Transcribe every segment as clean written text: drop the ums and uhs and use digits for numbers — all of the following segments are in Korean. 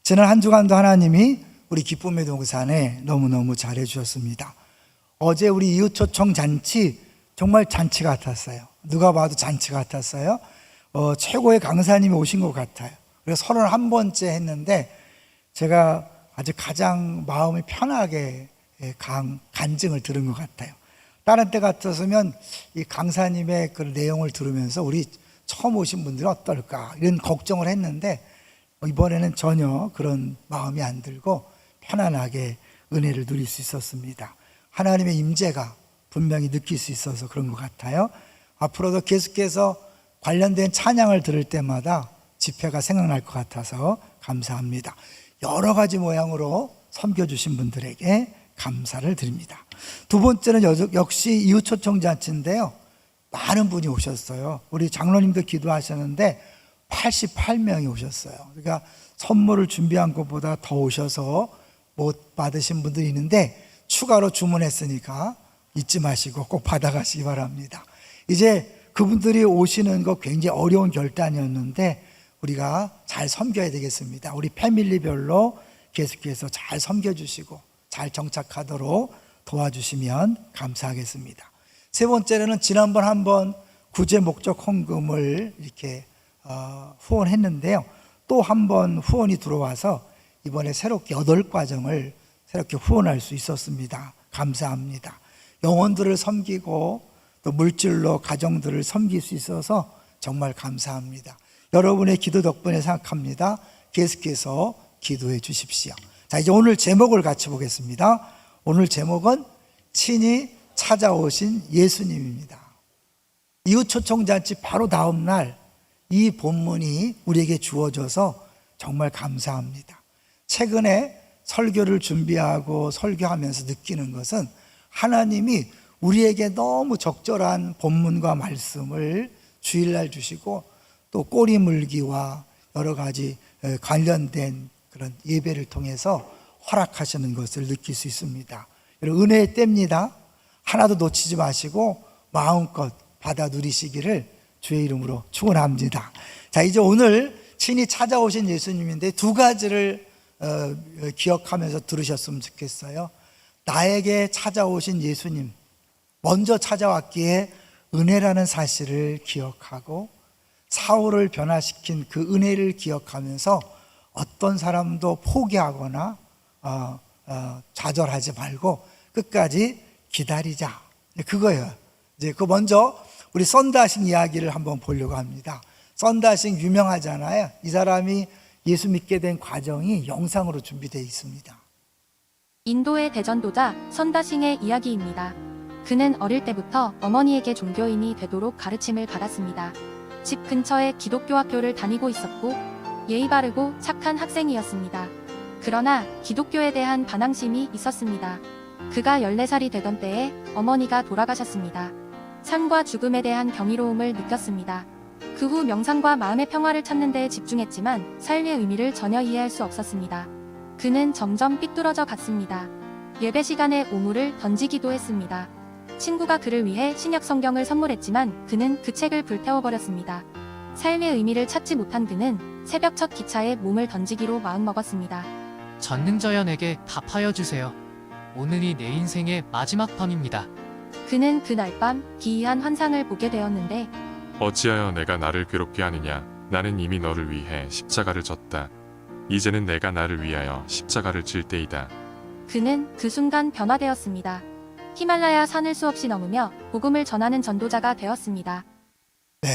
지난 한 주간도 하나님이 우리 기쁨의 동산에 너무너무 잘해 주셨습니다. 어제 우리 이웃초청 잔치 정말 잔치 같았어요. 누가 봐도 잔치 같았어요. 최고의 강사님이 오신 것 같아요. 그래서 31번째 했는데 제가 아주 가장 마음이 편하게 간증을 들은 것 같아요. 다른 때 같았으면 이 강사님의 그 내용을 들으면서 우리 처음 오신 분들은 어떨까 이런 걱정을 했는데 이번에는 전혀 그런 마음이 안 들고 편안하게 은혜를 누릴 수 있었습니다. 하나님의 임재가 분명히 느낄 수 있어서 그런 것 같아요. 앞으로도 계속해서 관련된 찬양을 들을 때마다 집회가 생각날 것 같아서 감사합니다. 여러 가지 모양으로 섬겨주신 분들에게 감사를 드립니다. 두 번째는 역시 이웃초청잔치인데요, 많은 분이 오셨어요. 우리 장로님도 기도하셨는데 88명이 오셨어요. 그러니까 선물을 준비한 것보다 더 오셔서 못 받으신 분들이 있는데 추가로 주문했으니까 잊지 마시고 꼭 받아가시기 바랍니다. 이제 그분들이 오시는 거 굉장히 어려운 결단이었는데 우리가 잘 섬겨야 되겠습니다. 우리 패밀리별로 계속해서 잘 섬겨주시고 잘 정착하도록 도와주시면 감사하겠습니다. 세 번째로는 지난번 한번 구제 목적 헌금을 이렇게 후원했는데요, 또 한 번 후원이 들어와서 이번에 새롭게 8과정을 새롭게 후원할 수 있었습니다. 감사합니다. 영혼들을 섬기고 또 물질로 가정들을 섬길 수 있어서 정말 감사합니다. 여러분의 기도 덕분에 생각합니다. 계속해서 기도해 주십시오. 자, 이제 오늘 제목을 같이 보겠습니다. 오늘 제목은 친히 찾아오신 예수님입니다. 이웃초청잔치 바로 다음 날 이 본문이 우리에게 주어져서 정말 감사합니다. 최근에 설교를 준비하고 설교하면서 느끼는 것은 하나님이 우리에게 너무 적절한 본문과 말씀을 주일날 주시고 또 꼬리 물기와 여러 가지 관련된 그런 예배를 통해서 허락하시는 것을 느낄 수 있습니다. 은혜의 때입니다. 하나도 놓치지 마시고 마음껏 받아 누리시기를 주의 이름으로 축원합니다. 자, 이제 오늘 친히 찾아오신 예수님인데 두 가지를 기억하면서 들으셨으면 좋겠어요. 나에게 찾아오신 예수님, 먼저 찾아왔기에 은혜라는 사실을 기억하고 사울을 변화시킨 그 은혜를 기억하면서 어떤 사람도 포기하거나 좌절하지 말고 끝까지 기다리자, 그거예요. 이제 그 먼저 우리 썬다싱 이야기를 한번 보려고 합니다. 썬다싱 유명하잖아요. 이 사람이 예수 믿게 된 과정이 영상으로 준비되어 있습니다. 인도의 대전도자 선다싱의 이야기입니다. 그는 어릴 때부터 어머니에게 종교인이 되도록 가르침을 받았습니다. 집 근처에 기독교 학교를 다니고 있었고 예의 바르고 착한 학생이었습니다. 그러나 기독교에 대한 반항심이 있었습니다. 그가 14살이 되던 때에 어머니가 돌아가셨습니다. 삶과 죽음에 대한 경이로움을 느꼈습니다. 그 후 명상과 마음의 평화를 찾는 데 집중했지만 삶의 의미를 전혀 이해할 수 없었습니다. 그는 점점 삐뚤어져 갔습니다. 예배 시간에 오물을 던지기도 했습니다. 친구가 그를 위해 신약 성경을 선물했지만 그는 그 책을 불태워버렸습니다. 삶의 의미를 찾지 못한 그는 새벽 첫 기차에 몸을 던지기로 마음먹었습니다. 전능자연에게 답하여 주세요. 오늘이 내 인생의 마지막 밤입니다. 그는 그날 밤 기이한 환상을 보게 되었는데 어찌하여 내가 나를 괴롭게 하느냐. 나는 이미 너를 위해 십자가를 졌다. 이제는 내가 나를 위하여 십자가를 질 때이다. 그는 그 순간 변화되었습니다. 히말라야 산을 수없이 넘으며 복음을 전하는 전도자가 되었습니다. 네,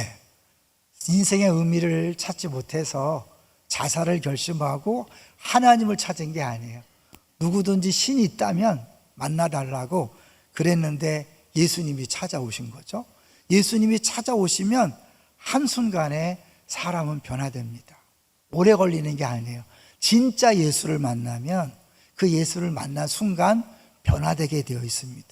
인생의 의미를 찾지 못해서 자살을 결심하고 하나님을 찾은 게 아니에요. 누구든지 신이 있다면 만나달라고 그랬는데 예수님이 찾아오신 거죠. 예수님이 찾아오시면 한순간에 사람은 변화됩니다. 오래 걸리는 게 아니에요. 진짜 예수를 만나면 그 예수를 만난 순간 변화되게 되어 있습니다.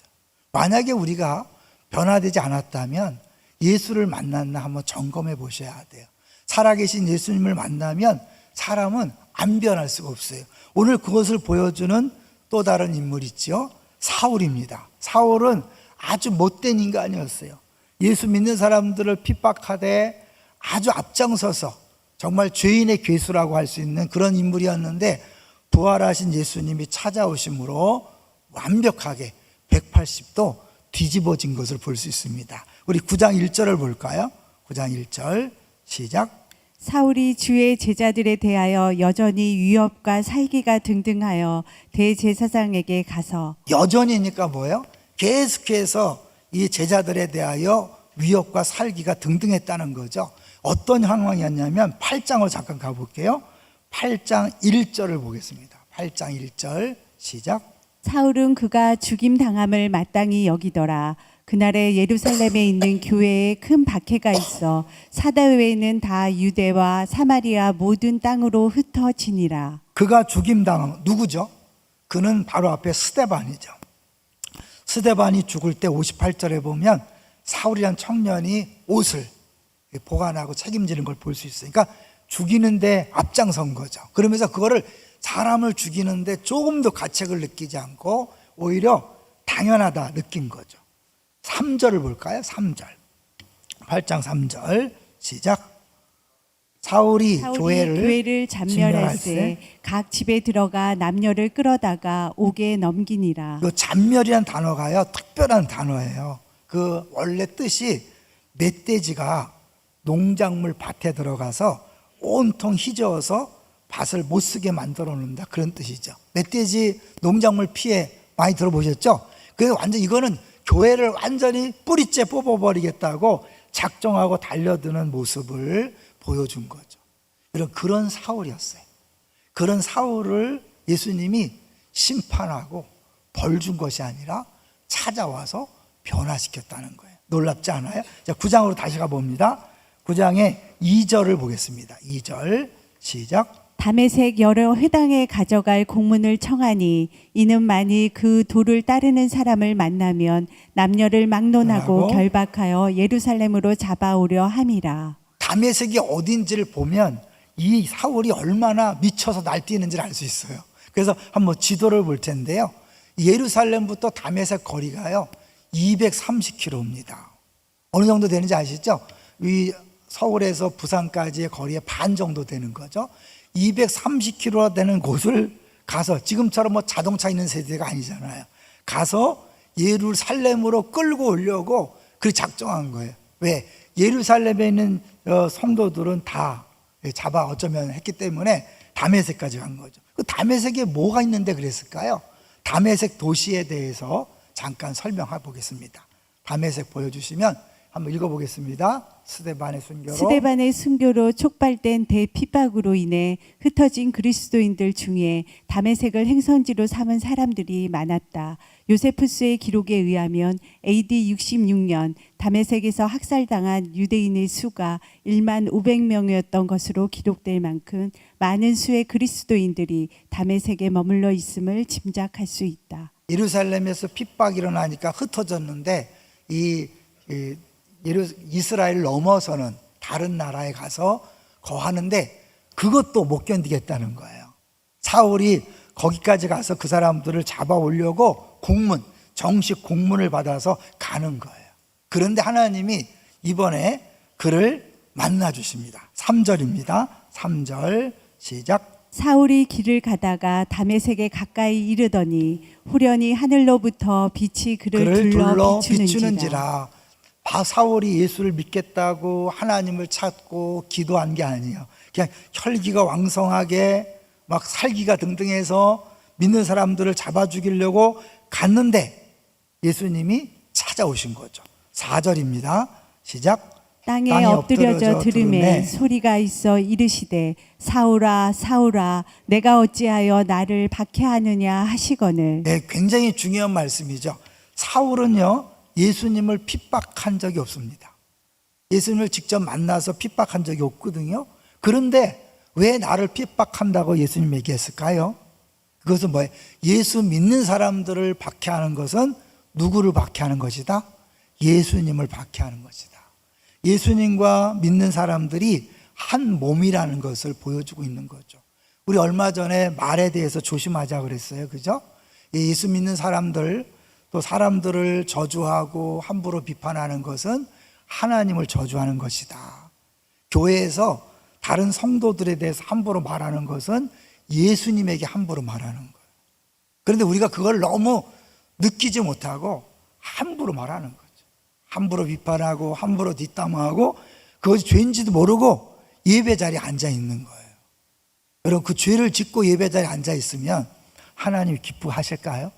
만약에 우리가 변화되지 않았다면 예수를 만났나 한번 점검해 보셔야 돼요. 살아계신 예수님을 만나면 사람은 안 변할 수가 없어요. 오늘 그것을 보여주는 또 다른 인물이 있죠. 사울입니다. 사울은 아주 못된 인간이었어요. 예수 믿는 사람들을 핍박하되 아주 앞장서서 정말 죄인의 괴수라고 할 수 있는 그런 인물이었는데, 부활하신 예수님이 찾아오심으로 완벽하게 180도 뒤집어진 것을 볼 수 있습니다. 우리 9장 1절을 볼까요? 9장 1절 시작. 사울이 주의 제자들에 대하여 여전히 위협과 살기가 등등하여 대제사장에게 가서. 여전히니까 뭐예요? 계속해서 이 제자들에 대하여 위협과 살기가 등등했다는 거죠. 어떤 상황이었냐면 8장으로 잠깐 가볼게요. 8장 1절을 보겠습니다. 8장 1절 시작. 사울은 그가 죽임 당함을 마땅히 여기더라. 그날에 예루살렘에 있는 교회에 큰 박해가 있어 사대회는 다 유대와 사마리아 모든 땅으로 흩어지니라. 그가 죽임당한 누구죠? 그는 바로 앞에 스데반이죠. 스데반이 죽을 때 58절에 보면 사울이란 청년이 옷을 보관하고 책임지는 걸 볼 수 있어요. 그러니까 죽이는데 앞장선 거죠. 그러면서 그거를 사람을 죽이는데 조금 더 가책을 느끼지 않고 오히려 당연하다 느낀 거죠. 3절을 볼까요? 3절. 8장 3절 시작. 사울이 교회를 잔멸할세 각 집에 들어가 남녀를 끌어다가 옥에 넘기니라. 이 잔멸이란 단어가요, 특별한 단어예요. 그 원래 뜻이 멧돼지가 농작물 밭에 들어가서 온통 휘저어서 밭을 못 쓰게 만들어 놓는다, 그런 뜻이죠. 멧돼지 농작물 피해 많이 들어보셨죠? 그래서 완전 이거는 교회를 완전히 뿌리째 뽑아버리겠다고 작정하고 달려드는 모습을 보여준 거죠. 그런 사울이었어요. 그런 사울을 예수님이 심판하고 벌 준 것이 아니라 찾아와서 변화시켰다는 거예요. 놀랍지 않아요? 자, 9장으로 다시 가봅니다. 9장의 2절을 보겠습니다. 2절 시작. 다메섹 여러 회당에 가져갈 공문을 청하니 이는 만일 그 도를 따르는 사람을 만나면 남녀를 막론하고 결박하여 예루살렘으로 잡아오려 함이라. 다메섹이 어딘지를 보면 이 사울이 얼마나 미쳐서 날뛰는지를 알 수 있어요. 그래서 한번 지도를 볼 텐데요. 예루살렘부터 다메섹 거리가요 230km입니다. 어느 정도 되는지 아시죠? 이 서울에서 부산까지의 거리의 반 정도 되는 거죠. 230km 되는 곳을 가서, 지금처럼 뭐 자동차 있는 세대가 아니잖아요. 가서 예루살렘으로 끌고 오려고 그 작정한 거예요. 왜? 예루살렘에 있는 성도들은 다 잡아 어쩌면 했기 때문에 다메섹까지 간 거죠. 그 다메섹에 뭐가 있는데 그랬을까요? 다메섹 도시에 대해서 잠깐 설명해 보겠습니다. 다메섹 보여주시면 한번 읽어보겠습니다. 스데반의 순교로 촉발된 대핍박으로 인해 흩어진 그리스도인들 중에 다메섹을 행선지로 삼은 사람들이 많았다. 요세푸스의 기록에 의하면 AD 66년 다메섹에서 학살당한 유대인의 수가 1만 500명이었던 것으로 기록될 만큼 많은 수의 그리스도인들이 다메섹에 머물러 있음을 짐작할 수 있다. 예루살렘에서 핍박이 일어나니까 흩어졌는데 이스라엘 넘어서는 다른 나라에 가서 거하는데 그것도 못 견디겠다는 거예요. 사울이 거기까지 가서 그 사람들을 잡아오려고 정식 공문을 받아서 가는 거예요. 그런데 하나님이 이번에 그를 만나 주십니다. 3절입니다. 3절 시작. 사울이 길을 가다가 다메섹에 가까이 이르더니 후련히 하늘로부터 빛이 그를 둘러 비추는지라. 사울이 예수를 믿겠다고 하나님을 찾고 기도한 게 아니에요. 그냥 혈기가 왕성하게 막 살기가 등등해서 믿는 사람들을 잡아 죽이려고 갔는데 예수님이 찾아오신 거죠. 4절입니다. 시작. 땅에 엎드려져 들음에 소리가 있어 이르시되 사울아 사울아 내가 어찌하여 나를 박해하느냐 하시거늘. 네, 굉장히 중요한 말씀이죠. 사울은요 예수님을 핍박한 적이 없습니다. 예수님을 직접 만나서 핍박한 적이 없거든요. 그런데 왜 나를 핍박한다고 예수님 얘기했을까요? 그것은 뭐예요? 예수 믿는 사람들을 박해하는 것은 누구를 박해하는 것이다? 예수님을 박해하는 것이다. 예수님과 믿는 사람들이 한 몸이라는 것을 보여주고 있는 거죠. 우리 얼마 전에 말에 대해서 조심하자 그랬어요. 그죠? 예수 믿는 사람들 또 사람들을 저주하고 함부로 비판하는 것은 하나님을 저주하는 것이다. 교회에서 다른 성도들에 대해서 함부로 말하는 것은 예수님에게 함부로 말하는 거예요. 그런데 우리가 그걸 너무 느끼지 못하고 함부로 말하는 거죠. 함부로 비판하고 함부로 뒷담화하고 그것이 죄인지도 모르고 예배 자리에 앉아 있는 거예요. 여러분, 그 죄를 짓고 예배 자리에 앉아 있으면 하나님이 기뻐하실까요?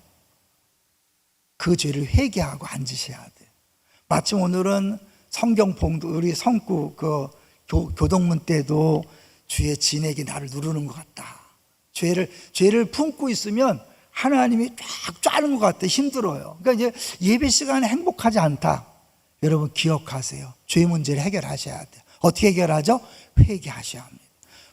그 죄를 회개하고 앉으셔야 돼요. 마침 오늘은 성경 봉도 우리 성구 그 교동문 때도 주의 진액이 나를 누르는 것 같다. 죄를 품고 있으면 하나님이 쫙 짜는 것 같아. 힘들어요. 그러니까 이제 예배 시간에 행복하지 않다. 여러분 기억하세요. 죄 문제를 해결하셔야 돼요. 어떻게 해결하죠? 회개하셔야 합니다.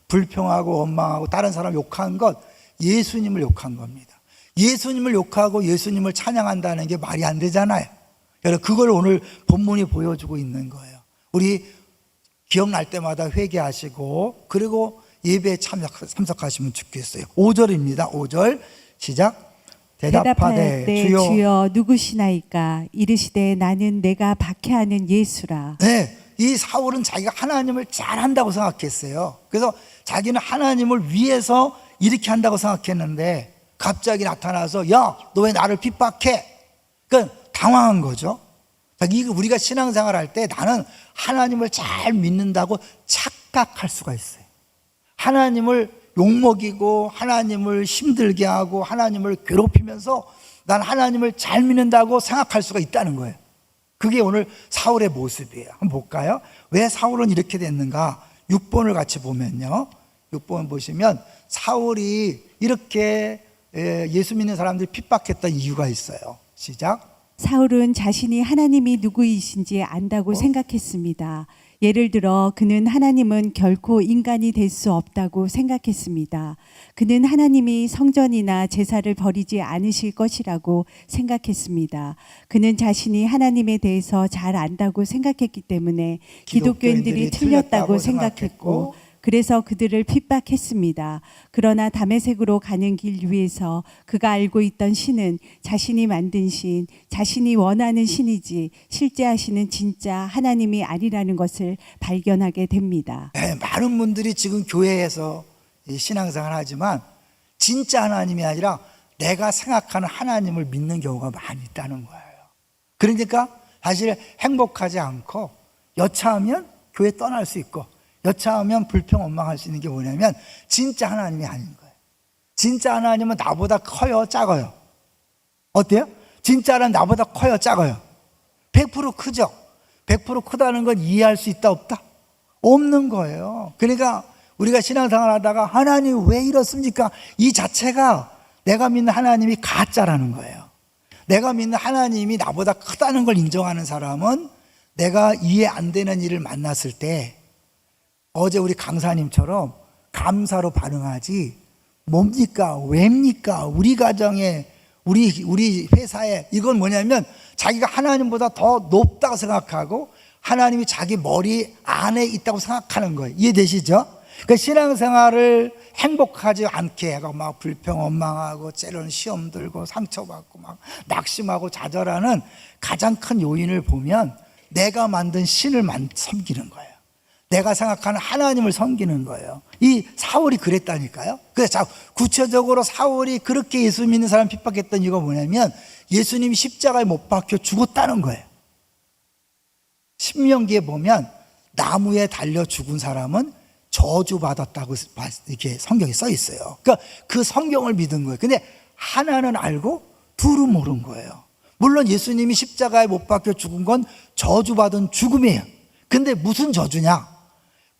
불평하고 원망하고 다른 사람 욕한 것 예수님을 욕한 겁니다. 예수님을 욕하고 예수님을 찬양한다는 게 말이 안 되잖아요. 여러분 그걸 오늘 본문이 보여주고 있는 거예요. 우리 기억날 때마다 회개하시고 그리고 예배에 참석하시면 좋겠어요. 5절입니다. 5절 시작. 대답하되 주여 누구시나이까? 이르시되 나는 내가 박해하는 예수라. 네, 이 사울은 자기가 하나님을 잘한다고 생각했어요. 그래서 자기는 하나님을 위해서 이렇게 한다고 생각했는데 갑자기 나타나서 야, 너 왜 나를 핍박해? 그러니까 당황한 거죠. 우리가 신앙생활 할 때 나는 하나님을 잘 믿는다고 착각할 수가 있어요. 하나님을 욕먹이고 하나님을 힘들게 하고 하나님을 괴롭히면서 난 하나님을 잘 믿는다고 생각할 수가 있다는 거예요. 그게 오늘 사울의 모습이에요. 한번 볼까요? 왜 사울은 이렇게 됐는가? 6번을 같이 보면요. 6번 보시면 사울이 이렇게 예수 믿는 사람들이 핍박했던 이유가 있어요. 시작. 사울은 자신이 하나님이 누구이신지 안다고 생각했습니다. 예를 들어 그는 하나님은 결코 인간이 될 수 없다고 생각했습니다. 그는 하나님이 성전이나 제사를 버리지 않으실 것이라고 생각했습니다. 그는 자신이 하나님에 대해서 잘 안다고 생각했기 때문에 기독교인들이 틀렸다고 생각했고 그래서 그들을 핍박했습니다. 그러나 다메섹으로 가는 길 위에서 그가 알고 있던 신은 자신이 만든 신, 자신이 원하는 신이지 실제 하시는 진짜 하나님이 아니라는 것을 발견하게 됩니다. 네, 많은 분들이 지금 교회에서 신앙생활 하지만 진짜 하나님이 아니라 내가 생각하는 하나님을 믿는 경우가 많이 있다는 거예요. 그러니까 사실 행복하지 않고 여차하면 교회 떠날 수 있고 여차하면 불평 원망할 수 있는 게 뭐냐면 진짜 하나님이 아닌 거예요. 진짜 하나님은 나보다 커요, 작아요? 어때요? 진짜 하나님 나보다 커요, 작아요? 100% 크죠? 100% 크다는 건 이해할 수 있다, 없다? 없는 거예요. 그러니까 우리가 신앙생활 하다가 하나님 왜 이렇습니까? 이 자체가 내가 믿는 하나님이 가짜라는 거예요. 내가 믿는 하나님이 나보다 크다는 걸 인정하는 사람은 내가 이해 안 되는 일을 만났을 때 어제 우리 강사님처럼 감사로 반응하지 뭡니까? 왜입니까? 우리 가정에 우리 회사에 이건 뭐냐면 자기가 하나님보다 더 높다고 생각하고 하나님이 자기 머리 안에 있다고 생각하는 거예요. 이해되시죠? 그러니까 신앙생활을 행복하지 않게 하고 막 불평 원망하고 때로는 시험 들고 상처받고 막 낙심하고 좌절하는 가장 큰 요인을 보면 내가 만든 신을 섬기는 거예요. 내가 생각하는 하나님을 섬기는 거예요. 이 사울이 그랬다니까요. 그래서 구체적으로 사울이 그렇게 예수 믿는 사람 핍박했던 이유가 뭐냐면 예수님이 십자가에 못 박혀 죽었다는 거예요. 신명기에 보면 나무에 달려 죽은 사람은 저주받았다고 이렇게 성경에 써 있어요. 그러니까 그 성경을 믿은 거예요. 근데 하나는 알고 둘은 모르는 거예요. 물론 예수님이 십자가에 못 박혀 죽은 건 저주받은 죽음이에요. 근데 무슨 저주냐?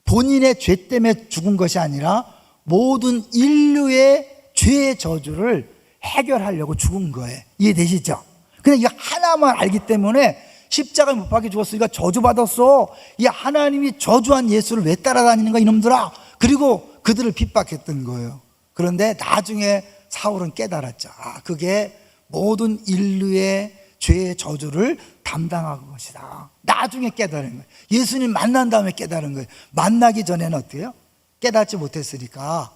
본인의 죄 때문에 죽은 것이 아니라 모든 인류의 죄의 저주를 해결하려고 죽은 거예요. 이해되시죠? 근데 이거 하나만 알기 때문에 십자가에 못 박혀 죽었으니까 저주받았어. 이 하나님이 저주한 예수를 왜 따라다니는가 이놈들아. 그리고 그들을 핍박했던 거예요. 그런데 나중에 사울은 깨달았죠. 그게 모든 인류의 죄의 저주를 담당한 것이다. 나중에 깨달은 거예요. 예수님 만난 다음에 깨달은 거예요. 만나기 전에는 어때요? 깨닫지 못했으니까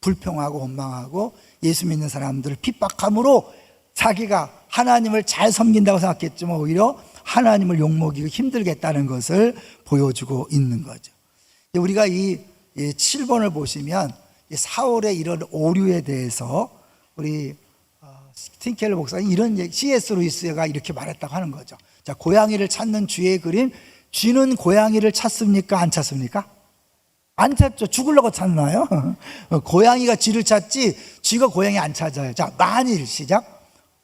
불평하고 원망하고 예수 믿는 사람들을 핍박함으로 자기가 하나님을 잘 섬긴다고 생각했지만 오히려 하나님을 욕먹이고 힘들겠다는 것을 보여주고 있는 거죠. 우리가 이 7번을 보시면 이 사울의 이런 오류에 대해서 우리 스팅켈러 목사님 이런 C.S. 루이스가 이렇게 말했다고 하는 거죠. 자, 고양이를 찾는 쥐의 그림. 쥐는 고양이를 찾습니까? 안 찾습니까? 안 찾죠. 죽으려고 찾나요? 고양이가 쥐를 찾지 쥐가 고양이 안 찾아요. 자, 만일 시작.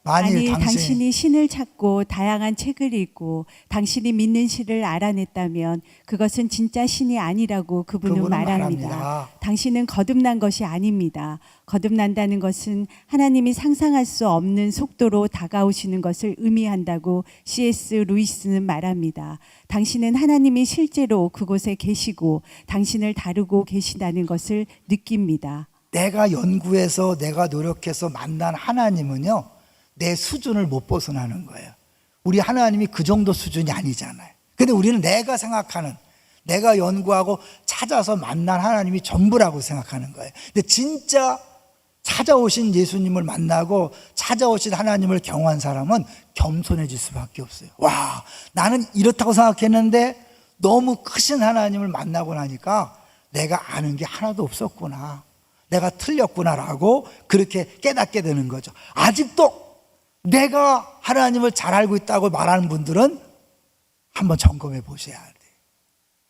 만일 당신이 신을 찾고 다양한 책을 읽고 당신이 믿는 신을 알아냈다면 그것은 진짜 신이 아니라고 그분은 말합니다. 당신은 거듭난 것이 아닙니다. 거듭난다는 것은 하나님이 상상할 수 없는 속도로 다가오시는 것을 의미한다고 C.S. 루이스는 말합니다. 당신은 하나님이 실제로 그곳에 계시고 당신을 다루고 계시다는 것을 느낍니다. 내가 연구해서 내가 노력해서 만난 하나님은요, 내 수준을 못 벗어나는 거예요. 우리 하나님이 그 정도 수준이 아니잖아요. 근데 우리는 내가 생각하는, 내가 연구하고 찾아서 만난 하나님이 전부라고 생각하는 거예요. 근데 진짜 찾아오신 예수님을 만나고 찾아오신 하나님을 경험한 사람은 겸손해질 수밖에 없어요. 와, 나는 이렇다고 생각했는데 너무 크신 하나님을 만나고 나니까 내가 아는 게 하나도 없었구나, 내가 틀렸구나라고 그렇게 깨닫게 되는 거죠. 아직도 내가 하나님을 잘 알고 있다고 말하는 분들은 한번 점검해 보셔야 돼요.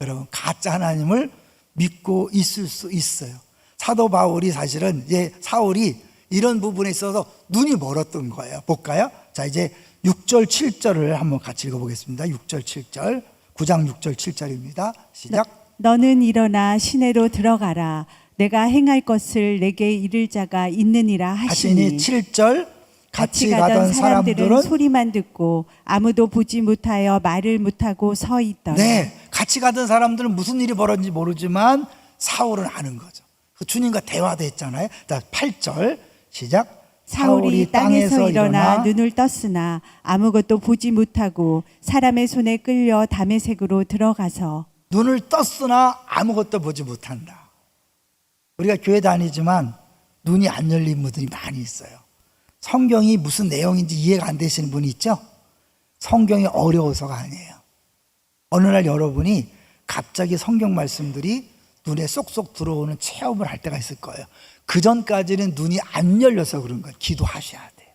여러분, 가짜 하나님을 믿고 있을 수 있어요. 사도 바울이 사실은 이제 사울이 이런 부분에 있어서 눈이 멀었던 거예요. 볼까요? 자, 이제 6절 7절을 한번 같이 읽어보겠습니다. 6절 7절, 9장 6절 7절입니다. 시작. 너는 일어나 시내로 들어가라. 내가 행할 것을 내게 이를 자가 있느니라 하시니. 7절. 같이 가던 사람들은 소리만 듣고 아무도 보지 못하여 말을 못하고 서 있더라. 네, 같이 가던 사람들은 무슨 일이 벌어진지 모르지만 사울은 아는 거죠. 주님과 대화도 했잖아요. 자, 8절 시작. 사울이 땅에서 일어나 눈을 떴으나 아무것도 보지 못하고 사람의 손에 끌려 다메섹으로 들어가서. 눈을 떴으나 아무것도 보지 못한다. 우리가 교회 다니지만 눈이 안 열린 분들이 많이 있어요. 성경이 무슨 내용인지 이해가 안 되시는 분이 있죠? 성경이 어려워서가 아니에요. 어느 날 여러분이 갑자기 성경 말씀들이 눈에 쏙쏙 들어오는 체험을 할 때가 있을 거예요. 그 전까지는 눈이 안 열려서 그런 거예요. 기도하셔야 돼요.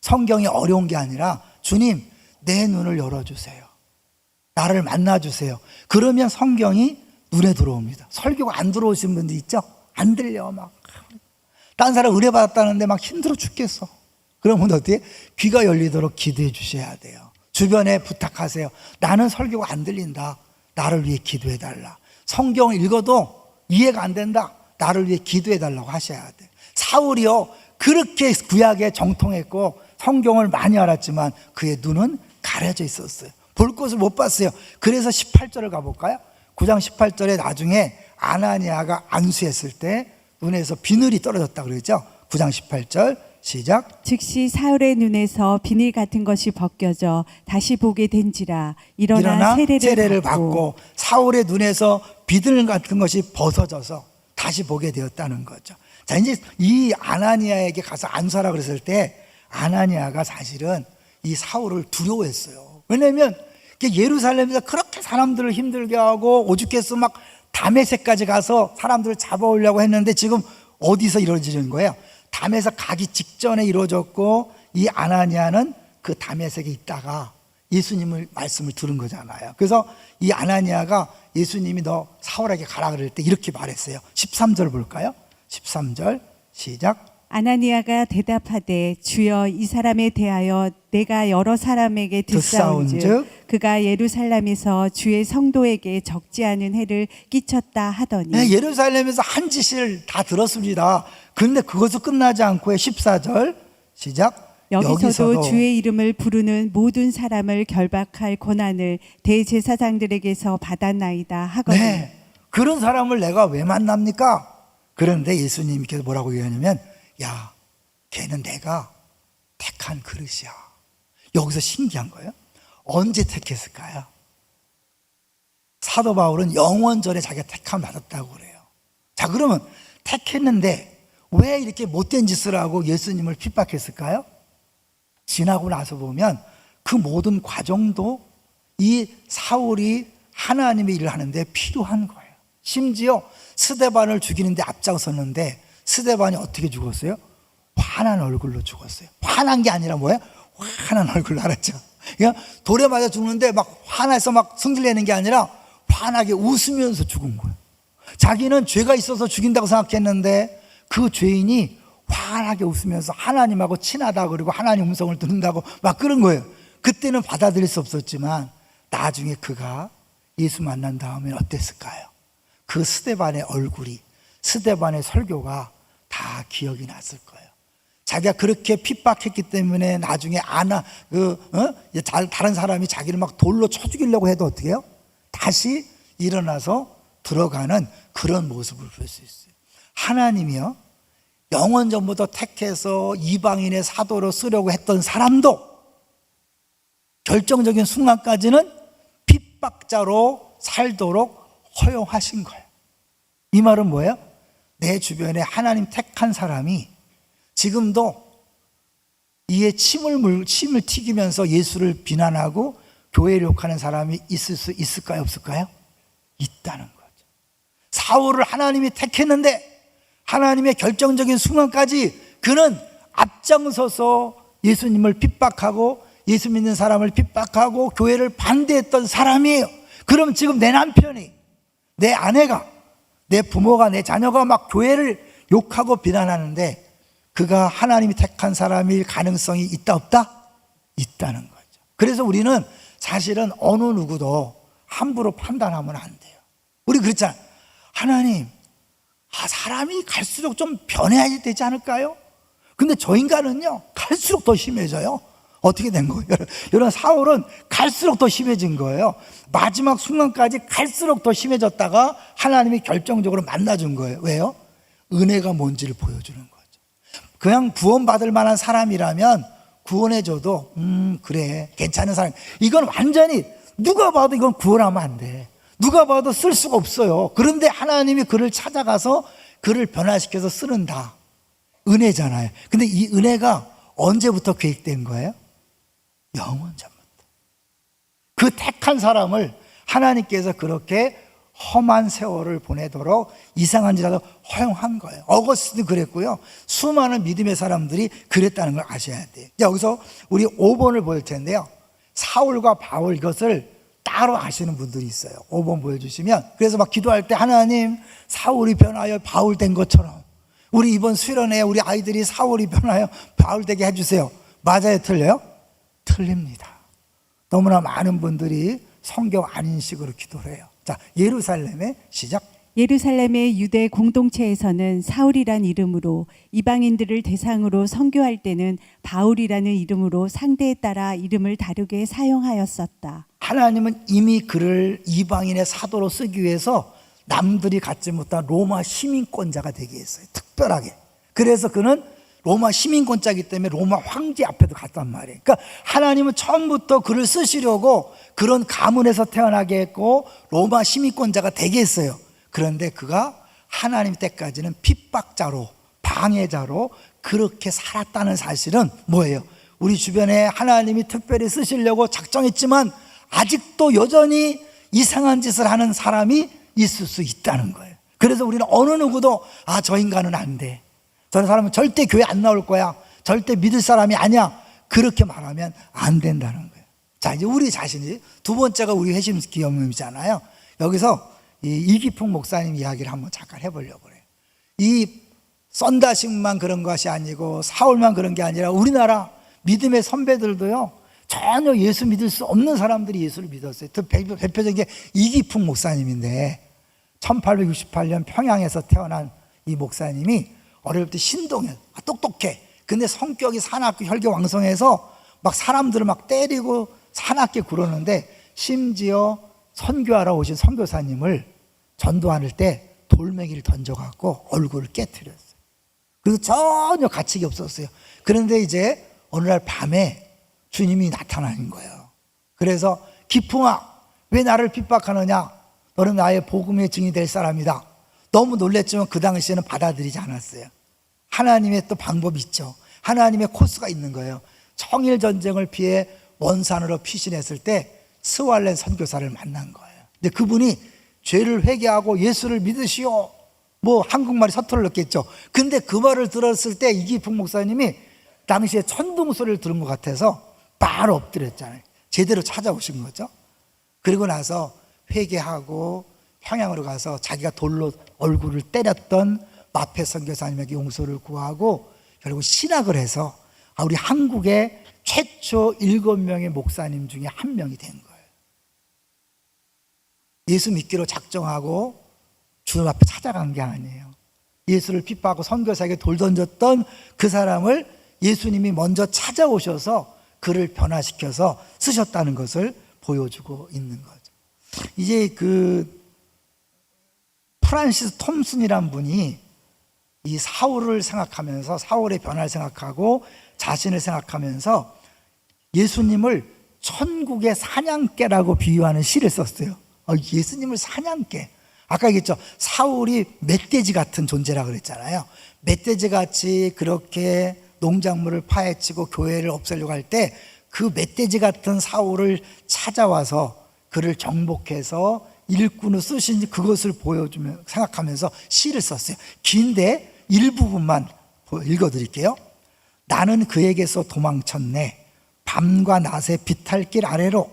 성경이 어려운 게 아니라 주님, 내 눈을 열어주세요. 나를 만나주세요. 그러면 성경이 눈에 들어옵니다. 설교가 안 들어오신 분들 있죠? 안 들려 막. 딴 사람 은혜 받았다는데 막 힘들어 죽겠어. 그러면 어떻게? 귀가 열리도록 기도해 주셔야 돼요. 주변에 부탁하세요. 나는 설교가 안 들린다. 나를 위해 기도해 달라. 성경을 읽어도 이해가 안 된다. 나를 위해 기도해 달라고 하셔야 돼요. 사울이요, 그렇게 구약에 정통했고 성경을 많이 알았지만 그의 눈은 가려져 있었어요. 볼 것을 못 봤어요. 그래서 18절을 가볼까요? 9장 18절에 나중에 아나니아가 안수했을 때 눈에서 비늘이 떨어졌다 그러죠. 9장 18절 시작. 즉시 사울의 눈에서 비늘 같은 것이 벗겨져 다시 보게 된지라. 일어나 세례를 받고 사울의 눈에서 비늘 같은 것이 벗어져서 다시 보게 되었다는 거죠. 자, 이제 이 아나니아에게 가서 안수하라 그랬을 때 아나니아가 사실은 이 사울을 두려워했어요. 왜냐하면 예루살렘에서 그렇게 사람들을 힘들게 하고 오죽해서 막 다메섹까지 가서 사람들을 잡아오려고 했는데 지금 어디서 이루어지는 거예요? 다메섹 가기 직전에 이루어졌고 이 아나니아는 그 다메섹에 있다가 예수님을 말씀을 들은 거잖아요. 그래서 이 아나니아가 예수님이 너 사울에게 가라 그럴 때 이렇게 말했어요. 13절 볼까요? 13절 시작. 아나니아가 대답하되 주여, 이 사람에 대하여 내가 여러 사람에게 듣사온즉 그가 예루살렘에서 주의 성도에게 적지 않은 해를 끼쳤다 하더니. 네, 예루살렘에서 한 짓을 다 들었습니다. 그런데 그것도 끝나지 않고 14절 시작. 여기서도 주의 이름을 부르는 모든 사람을 결박할 권한을 대제사장들에게서 받았나이다 하거든. 네, 그런 사람을 내가 왜 만납니까? 그런데 예수님께서 뭐라고 얘기하냐면, 야, 걔는 내가 택한 그릇이야. 여기서 신기한 거예요. 언제 택했을까요? 사도 바울은 영원전에 자기가 택함 받았다고 그래요. 자, 그러면 택했는데 왜 이렇게 못된 짓을 하고 예수님을 핍박했을까요? 지나고 나서 보면 그 모든 과정도 이 사울이 하나님의 일을 하는데 필요한 거예요. 심지어 스데반을 죽이는데 앞장섰는데 스데반이 어떻게 죽었어요? 환한 얼굴로 죽었어요. 화난 게 아니라 뭐예요? 환한 얼굴로, 알았죠? 그러니까 돌에 맞아 죽는데 막 화나서 막 승질내는 게 아니라 환하게 웃으면서 죽은 거예요. 자기는 죄가 있어서 죽인다고 생각했는데 그 죄인이 환하게 웃으면서 하나님하고 친하다 그리고 하나님 음성을 듣는다고 막 그런 거예요. 그때는 받아들일 수 없었지만 나중에 그가 예수 만난 다음에 어땠을까요? 그 스데반의 얼굴이, 스데반의 설교가 다 기억이 났을 거예요. 자기가 그렇게 핍박했기 때문에 나중에 다른 사람이 자기를 막 돌로 쳐 죽이려고 해도 어떻게 해요? 다시 일어나서 들어가는 그런 모습을 볼 수 있어요. 하나님이요, 영원 전부터 택해서 이방인의 사도로 쓰려고 했던 사람도 결정적인 순간까지는 핍박자로 살도록 허용하신 거예요. 이 말은 뭐예요? 내 주변에 하나님 택한 사람이 지금도 이에 침을 튀기면서 예수를 비난하고 교회를 욕하는 사람이 있을 수 있을까요? 없을까요? 있다는 거죠. 사울을 하나님이 택했는데 하나님의 결정적인 순간까지 그는 앞장서서 예수님을 핍박하고 예수 믿는 사람을 핍박하고 교회를 반대했던 사람이에요. 그럼 지금 내 남편이, 내 아내가, 내 부모가, 내 자녀가 막 교회를 욕하고 비난하는데 그가 하나님이 택한 사람일 가능성이 있다 없다? 있다는 거죠. 그래서 우리는 사실은 어느 누구도 함부로 판단하면 안 돼요. 우리 그랬잖아요. 하나님, 사람이 갈수록 좀 변해야 되지 않을까요? 근데 저 인간은요, 갈수록 더 심해져요. 어떻게 된 거예요? 이런 사울은 갈수록 더 심해진 거예요. 마지막 순간까지 갈수록 더 심해졌다가 하나님이 결정적으로 만나준 거예요. 왜요? 은혜가 뭔지를 보여주는 거죠. 그냥 구원받을 만한 사람이라면 구원해줘도 그래, 괜찮은 사람. 이건 완전히 누가 봐도 이건 구원하면 안 돼. 누가 봐도 쓸 수가 없어요. 그런데 하나님이 그를 찾아가서 그를 변화시켜서 쓰는다. 은혜잖아요. 근데 이 은혜가 언제부터 계획된 거예요? 영원 전부터. 그 택한 사람을 하나님께서 그렇게 험한 세월을 보내도록 이상한지라도 허용한 거예요. 어거스틴도 그랬고요. 수많은 믿음의 사람들이 그랬다는 걸 아셔야 돼요. 여기서 우리 5번을 보일 텐데요. 사울과 바울, 이것을 따로 아시는 분들이 있어요. 5번 보여주시면, 그래서 막 기도할 때 하나님, 사울이 변하여 바울 된 것처럼 우리 이번 수련회에 우리 아이들이 사울이 변하여 바울 되게 해주세요. 맞아요? 틀려요? 틀립니다. 너무나 많은 분들이 성경 아닌 식으로 기도를 해요. 자, 예루살렘의 시작. 예루살렘의 유대 공동체에서는 사울이란 이름으로 이방인들을 대상으로 선교할 때는 바울이라는 이름으로 상대에 따라 이름을 다르게 사용하였었다. 하나님은 이미 그를 이방인의 사도로 쓰기 위해서 남들이 갖지 못한 로마 시민권자가 되게 했어요. 특별하게. 그래서 그는 로마 시민권자이기 때문에 로마 황제 앞에도 갔단 말이에요. 그러니까 하나님은 처음부터 그를 쓰시려고 그런 가문에서 태어나게 했고 로마 시민권자가 되게 했어요. 그런데 그가 하나님 때까지는 핍박자로, 방해자로 그렇게 살았다는 사실은 뭐예요? 우리 주변에 하나님이 특별히 쓰시려고 작정했지만 아직도 여전히 이상한 짓을 하는 사람이 있을 수 있다는 거예요. 그래서 우리는 어느 누구도 저 인간은 안 돼, 저런 사람은 절대 교회 안 나올 거야, 절대 믿을 사람이 아니야, 그렇게 말하면 안 된다는 거예요. 자, 이제 우리 자신이, 두 번째가 우리 회심 기념일이잖아요. 여기서 이기풍 목사님 이야기를 한번 잠깐 해보려고 해요. 이 썬다식만 그런 것이 아니고 사울만 그런 게 아니라 우리나라 믿음의 선배들도요, 전혀 예수 믿을 수 없는 사람들이 예수를 믿었어요. 대표적인 게 이기풍 목사님인데 1868년 평양에서 태어난 이 목사님이 어릴 때 신동현, 똑똑해. 근데 성격이 사납고 혈기왕성해서 막 사람들을 막 때리고 사납게 굴었는데, 심지어 선교하러 오신 선교사님을 전도할 때 돌멩이를 던져갖고 얼굴을 깨트렸어요. 그래서 전혀 가책이 없었어요. 그런데 이제 어느 날 밤에 주님이 나타나는 거예요. 그래서 기풍아, 왜 나를 핍박하느냐? 너는 나의 복음의 증인이 될 사람이다. 너무 놀랬지만 그 당시에는 받아들이지 않았어요. 하나님의 또 방법이 있죠. 하나님의 코스가 있는 거예요. 청일 전쟁을 피해 원산으로 피신했을 때 스왈렌 선교사를 만난 거예요. 근데 그분이 죄를 회개하고 예수를 믿으시오. 뭐 한국말이 서툴렀겠죠. 근데 그 말을 들었을 때 이기풍 목사님이 당시에 천둥 소리를 들은 것 같아서 바로 엎드렸잖아요. 제대로 찾아오신 거죠. 그리고 나서 회개하고 평양으로 가서 자기가 돌로 얼굴을 때렸던 마페 선교사님에게 용서를 구하고 결국 신학을 해서 우리 한국의 최초 7명의 목사님 중에 한 명이 된 거예요. 예수 믿기로 작정하고 주님 앞에 찾아간 게 아니에요. 예수를 핍박하고 선교사에게 돌 던졌던 그 사람을 예수님이 먼저 찾아오셔서 그를 변화시켜서 쓰셨다는 것을 보여주고 있는 거죠. 이제 그 프란시스 톰슨이란 분이 이 사울을 생각하면서 사울의 변화를 생각하고 자신을 생각하면서 예수님을 천국의 사냥개라고 비유하는 시를 썼어요. 예수님을 사냥개. 아까 얘기했죠. 사울이 멧돼지 같은 존재라고 그랬잖아요. 멧돼지같이 그렇게 농작물을 파헤치고 교회를 없애려고 할 때 그 멧돼지 같은 사울을 찾아와서 그를 정복해서 일꾼으로 쓰신 그것을 보여주며 생각하면서 시를 썼어요. 긴데 일부분만 읽어드릴게요. 나는 그에게서 도망쳤네. 밤과 낮의 빛할 길 아래로.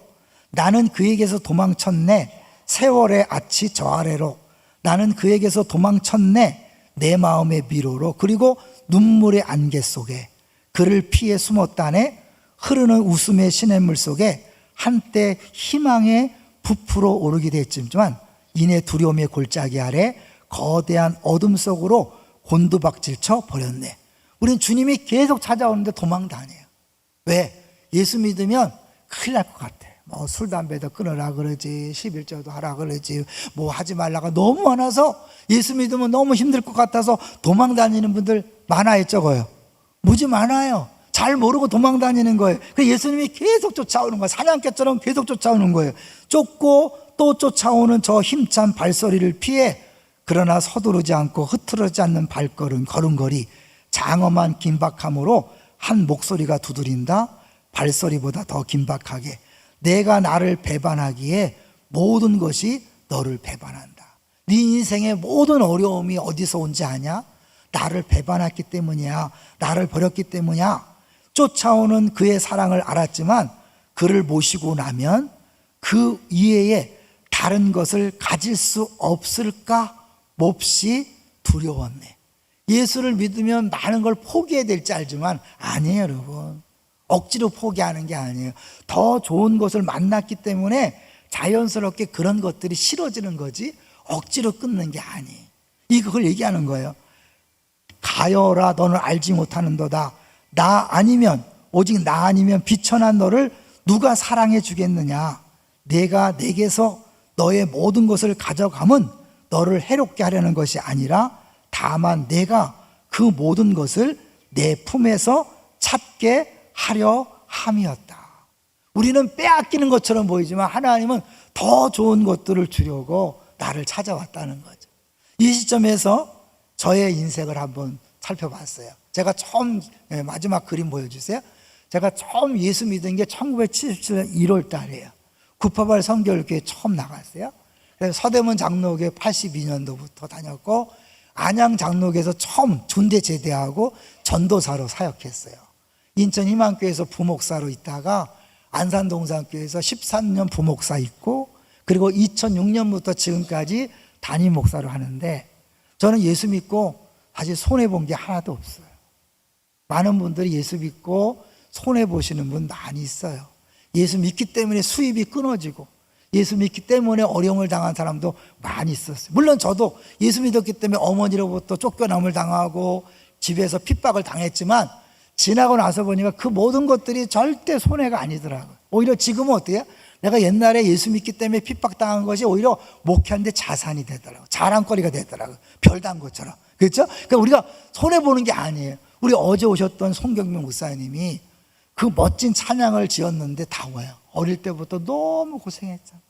나는 그에게서 도망쳤네. 세월의 아치 저 아래로. 나는 그에게서 도망쳤네. 내 마음의 미로로. 그리고 눈물의 안개 속에 그를 피해 숨었다네. 흐르는 웃음의 시냇물 속에 한때 희망의 부풀어 오르게 됐지만 이내 두려움의 골짜기 아래 거대한 어둠 속으로 곤두박질 쳐 버렸네. 우린 주님이 계속 찾아오는데 도망다녀요. 왜? 예수 믿으면 큰일 날 것 같아. 뭐 술 담배도 끊으라 그러지, 11조도 하라 그러지, 뭐 하지 말라가 너무 많아서 예수 믿으면 너무 힘들 것 같아서 도망다니는 분들 많아요, 적어요? 무지 많아요. 잘 모르고 도망다니는 거예요. 그래서 예수님이 계속 쫓아오는 거예요. 사냥개처럼 계속 쫓아오는 거예요. 쫓고 또 쫓아오는 저 힘찬 발소리를 피해 그러나 서두르지 않고 흐트러지지 않는 발걸음, 걸음걸이, 장엄한 긴박함으로 한 목소리가 두드린다. 발소리보다 더 긴박하게 내가 나를 배반하기에 모든 것이 너를 배반한다. 네 인생의 모든 어려움이 어디서 온지 아냐? 나를 배반했기 때문이야. 나를 버렸기 때문이야. 쫓아오는 그의 사랑을 알았지만 그를 모시고 나면 그 이외에 다른 것을 가질 수 없을까 몹시 두려웠네. 예수를 믿으면 많은 걸 포기해야 될지 알지만 아니에요, 여러분. 억지로 포기하는 게 아니에요. 더 좋은 것을 만났기 때문에 자연스럽게 그런 것들이 싫어지는 거지 억지로 끊는 게 아니에요. 이걸 얘기하는 거예요. 가여라 너는 알지 못하는도다. 나 아니면 오직 나 아니면 비천한 너를 누가 사랑해 주겠느냐. 내가 내게서 너의 모든 것을 가져감은 너를 해롭게 하려는 것이 아니라 다만 내가 그 모든 것을 내 품에서 찾게 하려 함이었다. 우리는 빼앗기는 것처럼 보이지만 하나님은 더 좋은 것들을 주려고 나를 찾아왔다는 거죠. 이 시점에서 저의 인생을 한번 살펴봤어요. 제가 처음 마지막 그림 보여주세요. 제가 처음 예수 믿은 게 1977년 1월 달이에요. 구파발 성결교회 처음 나갔어요. 그래서 서대문 장로교회 82년도부터 다녔고 안양 장로교회에서 처음 군대 제대하고 전도사로 사역했어요. 인천 희망교회에서 부목사로 있다가 안산동산교회에서 13년 부목사 있고 그리고 2006년부터 지금까지 담임 목사로 하는데 저는 예수 믿고 사실 손해본 게 하나도 없어요. 많은 분들이 예수 믿고 손해보시는 분 많이 있어요. 예수 믿기 때문에 수입이 끊어지고 예수 믿기 때문에 어려움을 당한 사람도 많이 있었어요. 물론 저도 예수 믿었기 때문에 어머니로부터 쫓겨남을 당하고 집에서 핍박을 당했지만 지나고 나서 보니까 그 모든 것들이 절대 손해가 아니더라고요. 오히려 지금은 어때요? 내가 옛날에 예수 믿기 때문에 핍박당한 것이 오히려 목회하는데 자산이 되더라고요. 자랑거리가 되더라고요. 별단 것처럼. 그렇죠? 그러니까 우리가 손해보는 게 아니에요. 우리 어제 오셨던 송경명 목사님이 그 멋진 찬양을 지었는데 다 와요. 어릴 때부터 너무 고생했잖아요.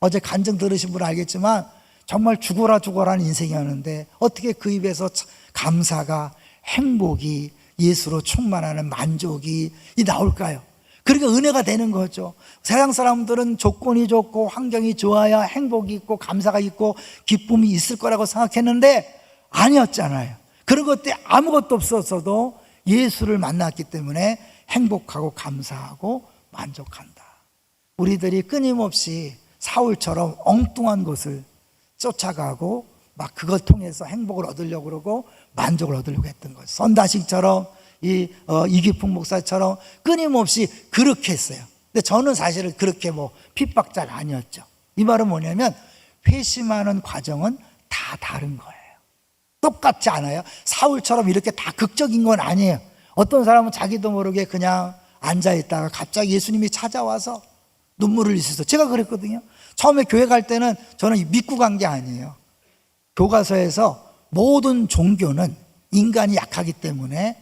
어제 간증 들으신 분 알겠지만 정말 죽어라 죽어라는 인생이었는데 어떻게 그 입에서 감사가 행복이 예수로 충만하는 만족이 나올까요? 그러니까 은혜가 되는 거죠. 세상 사람들은 조건이 좋고 환경이 좋아야 행복이 있고 감사가 있고 기쁨이 있을 거라고 생각했는데 아니었잖아요. 그런 것들이 아무것도 없었어도 예수를 만났기 때문에 행복하고 감사하고 만족한다. 우리들이 끊임없이 사울처럼 엉뚱한 것을 쫓아가고 막 그걸 통해서 행복을 얻으려고 그러고 만족을 얻으려고 했던 거예요. 선다식처럼 이기풍 목사처럼 끊임없이 그렇게 했어요. 근데 저는 사실은 그렇게 핍박자가 아니었죠. 이 말은 뭐냐면 회심하는 과정은 다 다른 거예요. 똑같지 않아요. 사울처럼 이렇게 다 극적인 건 아니에요. 어떤 사람은 자기도 모르게 그냥 앉아있다가 갑자기 예수님이 찾아와서 눈물을 흘리셔서, 제가 그랬거든요. 처음에 교회 갈 때는 저는 믿고 간 게 아니에요. 교과서에서 모든 종교는 인간이 약하기 때문에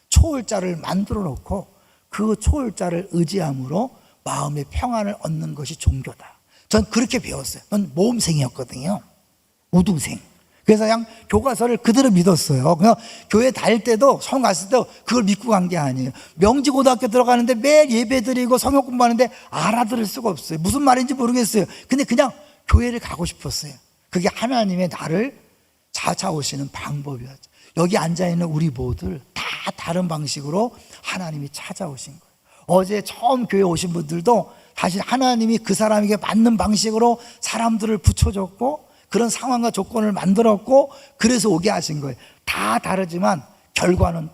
초월자를 만들어 놓고 그 초월자를 의지함으로 마음의 평안을 얻는 것이 종교다. 전 그렇게 배웠어요. 전 모험생이었거든요. 우등생. 그래서 그냥 교과서를 그대로 믿었어요. 그냥 교회 다닐 때도 성 갔을 때도 그걸 믿고 간 게 아니에요. 명지고등학교 들어가는데 매일 예배 드리고 성경 공부하는데 알아들을 수가 없어요. 무슨 말인지 모르겠어요. 근데 그냥 교회를 가고 싶었어요. 그게 하나님의 나를 찾아오시는 방법이었죠. 여기 앉아있는 우리 모두를 다 다른 방식으로 하나님이 찾아오신 거예요. 어제 처음 교회 오신 분들도 사실 하나님이 그 사람에게 맞는 방식으로 사람들을 붙여줬고 그런 상황과 조건을 만들었고 그래서 오게 하신 거예요. 다 다르지만 결과는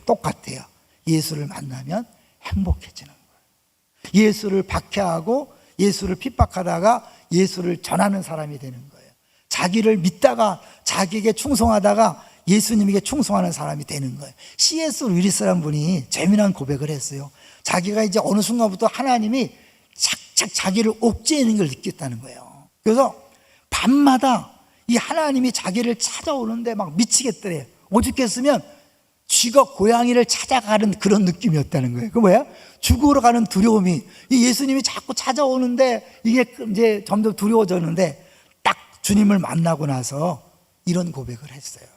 똑같아요. 예수를 만나면 행복해지는 거예요. 예수를 박해하고 예수를 핍박하다가 예수를 전하는 사람이 되는 거예요. 자기를 믿다가 자기에게 충성하다가 예수님에게 충성하는 사람이 되는 거예요. C.S. 루이스라는 분이 재미난 고백을 했어요. 자기가 이제 어느 순간부터 하나님이 착착 자기를 옥죄이는 걸 느꼈다는 거예요. 그래서 밤마다 이 하나님이 자기를 찾아오는데 막 미치겠더래요. 오죽했으면 쥐가 고양이를 찾아가는 그런 느낌이었다는 거예요. 그 뭐야? 죽으러 가는 두려움이, 이 예수님이 자꾸 찾아오는데 이게 이제 점점 두려워졌는데 딱 주님을 만나고 나서 이런 고백을 했어요.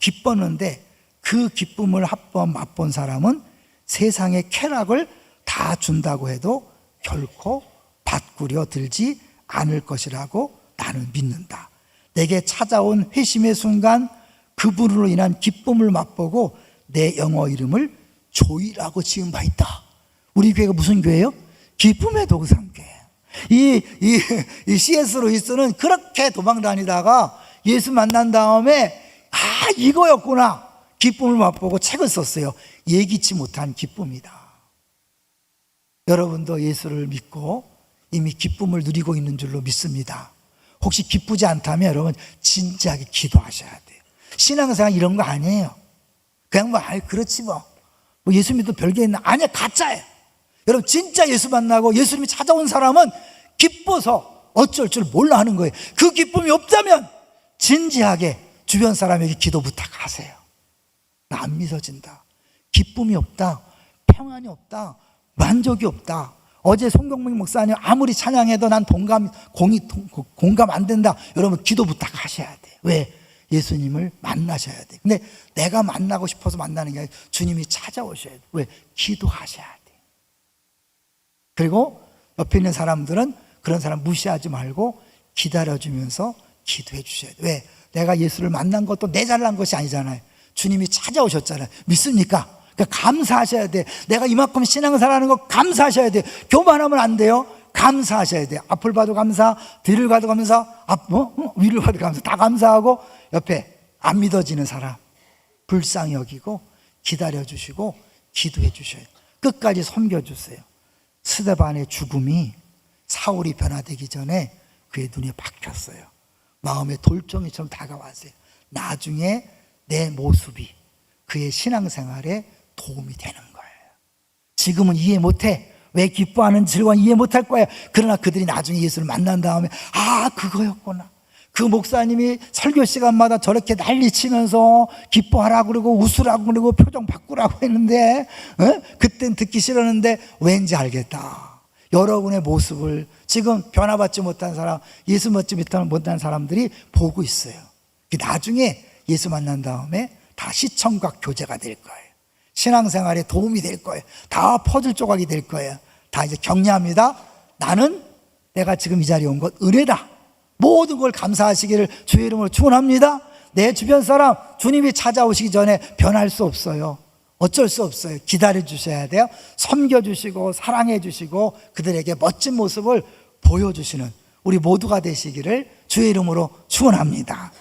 기뻤는데 그 기쁨을 한번 맛본 사람은 세상의 쾌락을 다 준다고 해도 결코 바꾸려 들지 않을 것이라고 나는 믿는다. 내게 찾아온 회심의 순간 그분으로 인한 기쁨을 맛보고 내 영어 이름을 조이라고 지은 바 있다. 우리 교회가 무슨 교회예요? 기쁨의 도구상교회. 이 C.S. 루이스는 그렇게 도망다니다가 예수 만난 다음에 이거였구나. 기쁨을 맛보고 책을 썼어요. 예기치 못한 기쁨이다. 여러분도 예수를 믿고 이미 기쁨을 누리고 있는 줄로 믿습니다. 혹시 기쁘지 않다면 여러분 진지하게 기도하셔야 돼요. 신앙생활 이런 거 아니에요. 그냥 그렇지 뭐 예수 믿어도 별게 있나? 아니야, 가짜예요. 여러분 진짜 예수 만나고 예수님이 찾아온 사람은 기뻐서 어쩔 줄 몰라 하는 거예요. 그 기쁨이 없다면 진지하게 주변 사람에게 기도 부탁하세요. 나 안 믿어진다. 기쁨이 없다. 평안이 없다. 만족이 없다. 어제 송경명 목사님 아무리 찬양해도 난 공감 안 된다. 여러분 기도 부탁하셔야 돼요. 왜? 예수님을 만나셔야 돼요. 근데 내가 만나고 싶어서 만나는 게 아니라 주님이 찾아오셔야 돼요. 왜? 기도하셔야 돼요. 그리고 옆에 있는 사람들은 그런 사람 무시하지 말고 기다려주면서 기도해 주셔야 돼요. 왜? 내가 예수를 만난 것도 내 잘난 것이 아니잖아요. 주님이 찾아오셨잖아요. 믿습니까? 그러니까 감사하셔야 돼. 내가 이만큼 신앙생활하는 거 감사하셔야 돼. 교만하면 안 돼요. 감사하셔야 돼요. 앞을 봐도 감사, 뒤를 봐도 감사, 위를 봐도 감사, 다 감사하고 옆에 안 믿어지는 사람 불쌍히 여기고 기다려주시고 기도해 주셔요. 끝까지 섬겨주세요. 스데반의 죽음이 사울이 변화되기 전에 그의 눈에 박혔어요. 마음에 돌덩이처럼 다가왔어요. 나중에 내 모습이 그의 신앙생활에 도움이 되는 거예요. 지금은 이해 못해. 왜 기뻐하는 즐거움 이해 못할 거야. 그러나 그들이 나중에 예수를 만난 다음에 그거였구나. 그 목사님이 설교 시간마다 저렇게 난리치면서 기뻐하라고 그러고 웃으라고 그러고 표정 바꾸라고 했는데 그땐 듣기 싫었는데 왠지 알겠다. 여러분의 모습을 지금 변화받지 못한 사람, 예수 믿지 못한 사람들이 보고 있어요. 나중에 예수 만난 다음에 다 시청각 교제가 될 거예요. 신앙생활에 도움이 될 거예요. 다 퍼즐 조각이 될 거예요. 다 이제 격려합니다. 나는 내가 지금 이 자리에 온 것 은혜다. 모든 걸 감사하시기를 주의 이름으로 축원합니다. 내 주변 사람 주님이 찾아오시기 전에 변할 수 없어요. 어쩔 수 없어요. 기다려 주셔야 돼요. 섬겨 주시고 사랑해 주시고 그들에게 멋진 모습을 보여주시는 우리 모두가 되시기를 주의 이름으로 축원합니다.